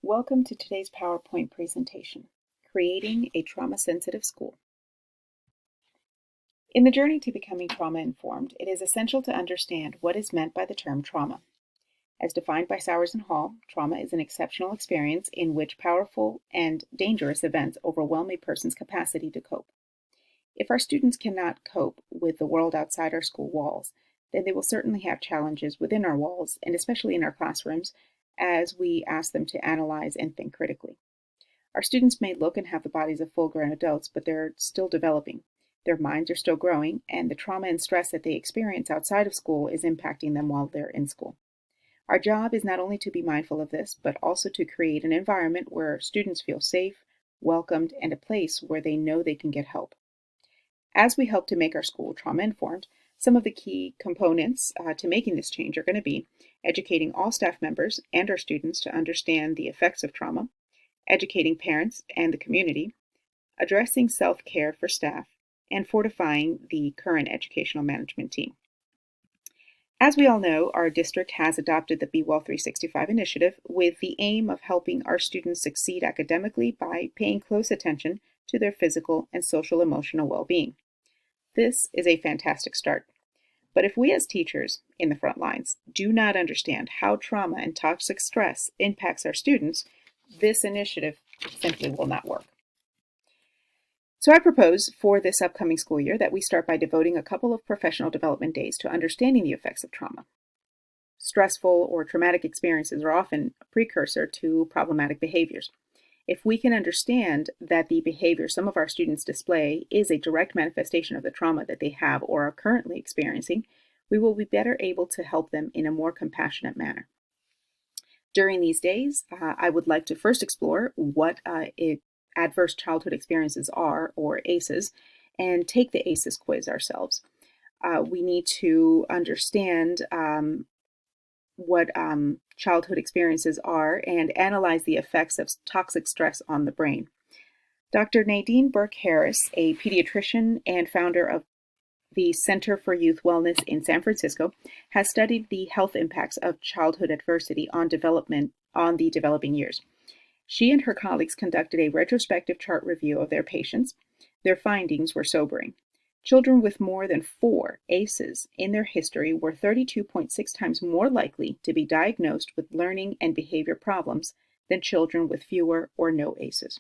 Welcome to today's PowerPoint presentation, Creating a Trauma-Sensitive School. In the journey to becoming trauma-informed, it is essential to understand what is meant by the term trauma. As defined by Sowers and Hall, trauma is an exceptional experience in which powerful and dangerous events overwhelm a person's capacity to cope. If our students cannot cope with the world outside our school walls, then they will certainly have challenges within our walls, and especially in our classrooms, as we ask them to analyze and think critically. Our students may look and have the bodies of full-grown adults, but they're still developing. Their minds are still growing, and the trauma and stress that they experience outside of school is impacting them while they're in school. Our job is not only to be mindful of this, but also to create an environment where students feel safe, welcomed, and a place where they know they can get help. As we help to make our school trauma-informed, some of the key components to making this change are going to be educating all staff members and our students to understand the effects of trauma, educating parents and the community, addressing self-care for staff, and fortifying the current educational management team. As we all know, our district has adopted the Be Well 365 initiative with the aim of helping our students succeed academically by paying close attention to their physical and social emotional well-being. This is a fantastic start. But if we as teachers in the front lines do not understand how trauma and toxic stress impacts our students, this initiative simply will not work. So I propose for this upcoming school year that we start by devoting a couple of professional development days to understanding the effects of trauma. Stressful or traumatic experiences are often a precursor to problematic behaviors. If we can understand that the behavior some of our students display is a direct manifestation of the trauma that they have or are currently experiencing, we will be better able to help them in a more compassionate manner. During these days, I would like to first explore what adverse childhood experiences are, or ACEs, and take the ACEs quiz ourselves. We need to understand what childhood experiences are and analyze the effects of toxic stress on the brain. Dr. Nadine Burke-Harris, a pediatrician and founder of the Center for Youth Wellness in San Francisco, has studied the health impacts of childhood adversity on the developing years. She and her colleagues conducted a retrospective chart review of their patients. Their findings were sobering. Children with more than 4 ACEs in their history were 32.6 times more likely to be diagnosed with learning and behavior problems than children with fewer or no ACEs.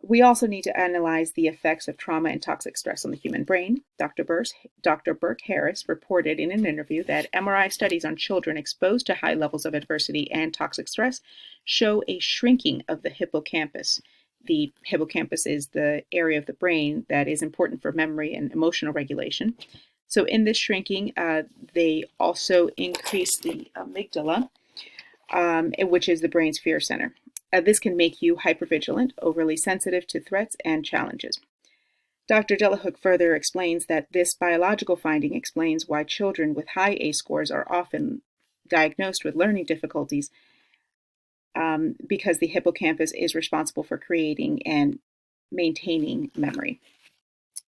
We also need to analyze the effects of trauma and toxic stress on the human brain. Dr. Burke-Harris reported in an interview that MRI studies on children exposed to high levels of adversity and toxic stress show a shrinking of the hippocampus. The hippocampus is the area of the brain that is important for memory and emotional regulation. So in this shrinking, they also increase the amygdala, which is the brain's fear center. This can make you hypervigilant, overly sensitive to threats and challenges. Dr. Delahook further explains that this biological finding explains why children with high ACE scores are often diagnosed with learning difficulties, because the hippocampus is responsible for creating and maintaining memory.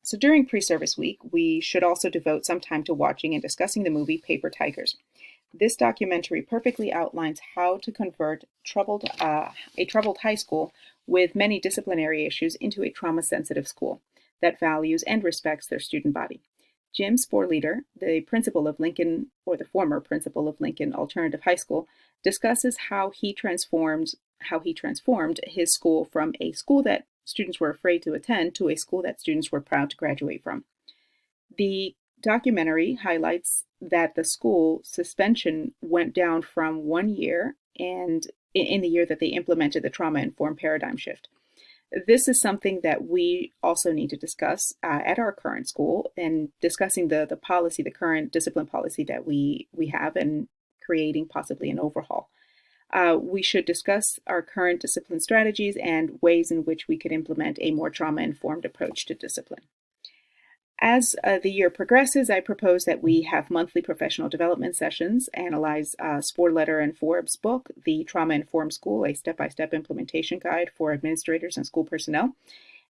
So during pre-service week, we should also devote some time to watching and discussing the movie Paper Tigers. This documentary perfectly outlines how to convert a troubled high school with many disciplinary issues into a trauma-sensitive school that values and respects their student body. Jim Sporleder, the principal of Lincoln, or the former principal of Lincoln Alternative High School, discusses how he transformed his school from a school that students were afraid to attend to a school that students were proud to graduate from. The documentary highlights that the school suspension went down from 1 year, and in the year that they implemented the trauma-informed paradigm shift. This is something that we also need to discuss at our current school, and discussing the policy, the current discipline policy that we have, and creating possibly an overhaul. We should discuss our current discipline strategies and ways in which we could implement a more trauma-informed approach to discipline. As the year progresses, I propose that we have monthly professional development sessions, analyze Sporleder and Forbes' book, The Trauma-Informed School, a step-by-step implementation guide for administrators and school personnel.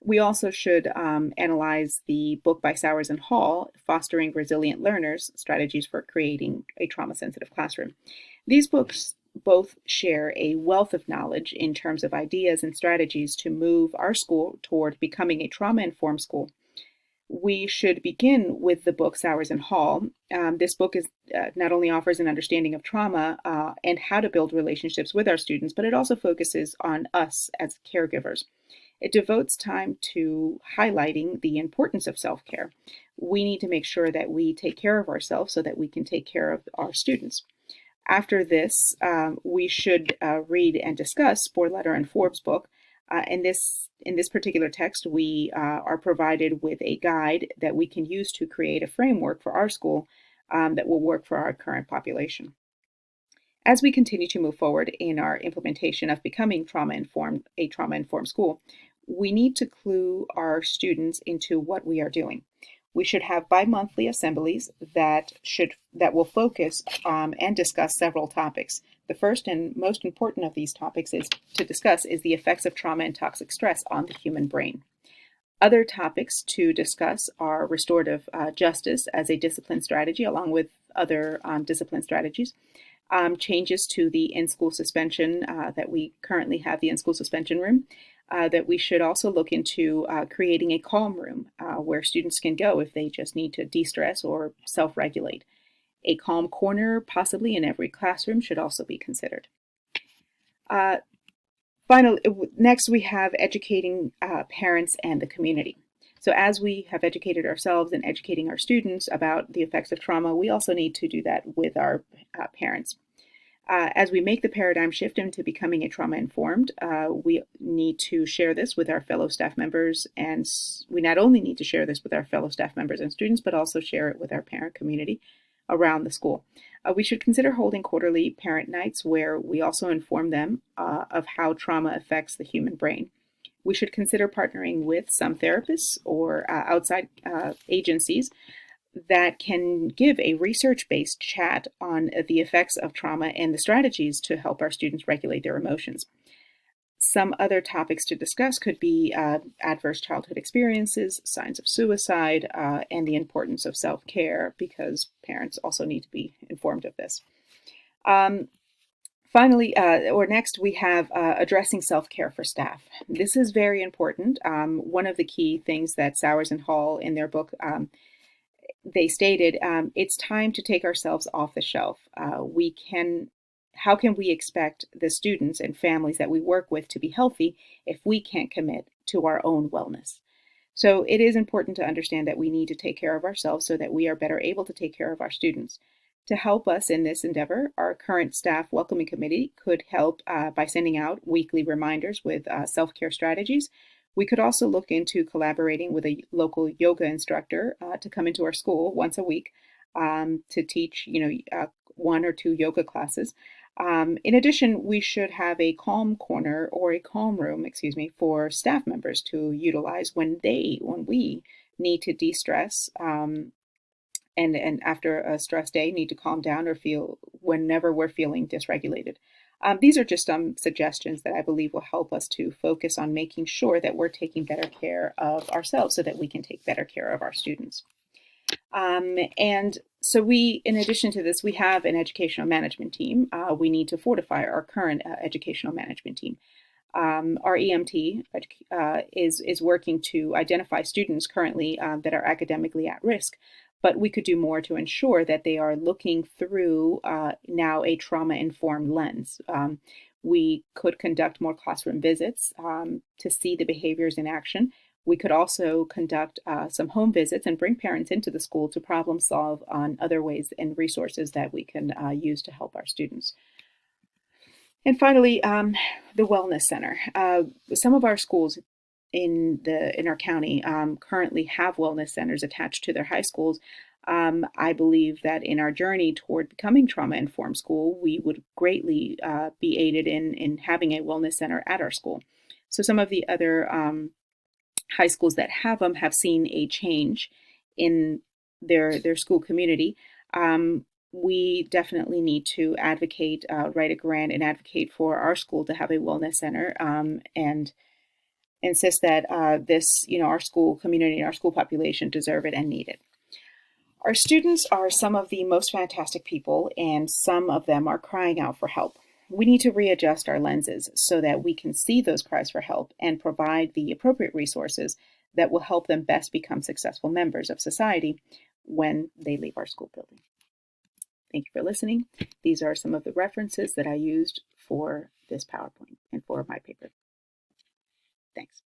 We also should analyze the book by Sowers and Hall, Fostering Resilient Learners, Strategies for Creating a Trauma-Sensitive Classroom. These books both share a wealth of knowledge in terms of ideas and strategies to move our school toward becoming a trauma-informed school. We should begin with the book Sowers and Hall. This book not only offers an understanding of trauma and how to build relationships with our students, but it also focuses on us as caregivers. It devotes time to highlighting the importance of self-care. We need to make sure that we take care of ourselves so that we can take care of our students. After this, we should read and discuss Sporletter and Forbes' book. In this particular text, we are provided with a guide that we can use to create a framework for our school that will work for our current population. As we continue to move forward in our implementation of becoming a trauma-informed school, we need to clue our students into what we are doing. We should have bi-monthly assemblies that will focus and discuss several topics. The first and most important of these topics is the effects of trauma and toxic stress on the human brain. Other topics to discuss are restorative justice as a discipline strategy, along with other discipline strategies. Changes to the in-school suspension that we currently have, the in-school suspension room, that we should also look into creating a calm room where students can go if they just need to de-stress or self-regulate. A calm corner, possibly in every classroom, should also be considered. Finally, next we have educating parents and the community. So as we have educated ourselves and educating our students about the effects of trauma, we also need to do that with our parents. As we make the paradigm shift into becoming a trauma-informed, we need to share this with our fellow staff members, and we not only need to share this with our fellow staff members and students, but also share it with our parent community around the school. We should consider holding quarterly parent nights where we also inform them of how trauma affects the human brain. We should consider partnering with some therapists or outside agencies that can give a research-based chat on the effects of trauma and the strategies to help our students regulate their emotions. Some other topics to discuss could be adverse childhood experiences, signs of suicide, and the importance of self-care, because parents also need to be informed of this. Finally, next, we have addressing self-care for staff. This is very important. One of the key things that Sowers and Hall in their book they stated, it's time to take ourselves off the shelf. How can we expect the students and families that we work with to be healthy if we can't commit to our own wellness? So it is important to understand that we need to take care of ourselves so that we are better able to take care of our students. To help us in this endeavor, our current staff welcoming committee could help by sending out weekly reminders with self-care strategies. We could also look into collaborating with a local yoga instructor to come into our school once a week to teach, one or two yoga classes. In addition, we should have a calm corner or a calm room, for staff members to utilize when we need to de-stress and after a stress day need to calm down or feel whenever we're feeling dysregulated. These are just some suggestions that I believe will help us to focus on making sure that we're taking better care of ourselves so that we can take better care of our students. And so in addition to this, we have an educational management team. We need to fortify our current educational management team. Our EMT is working to identify students currently that are academically at risk, but we could do more to ensure that they are looking through now a trauma-informed lens. We could conduct more classroom visits to see the behaviors in action. We could also conduct some home visits and bring parents into the school to problem solve on other ways and resources that we can use to help our students. And finally, the Wellness Center. Some of our schools in our county currently have wellness centers attached to their high schools. I believe that in our journey toward becoming trauma-informed school, we would greatly be aided in having a wellness center at our school. So some of the other high schools that have them have seen a change in their school community. We definitely need to advocate, write a grant and advocate for our school to have a wellness center and insist that our school community and our school population deserve it and need it. Our students are some of the most fantastic people, and some of them are crying out for help. we need to readjust our lenses so that we can see those cries for help and provide the appropriate resources that will help them best become successful members of society when they leave our school building. Thank you for listening. These are some of the references that I used for this PowerPoint and for my paper. Thanks.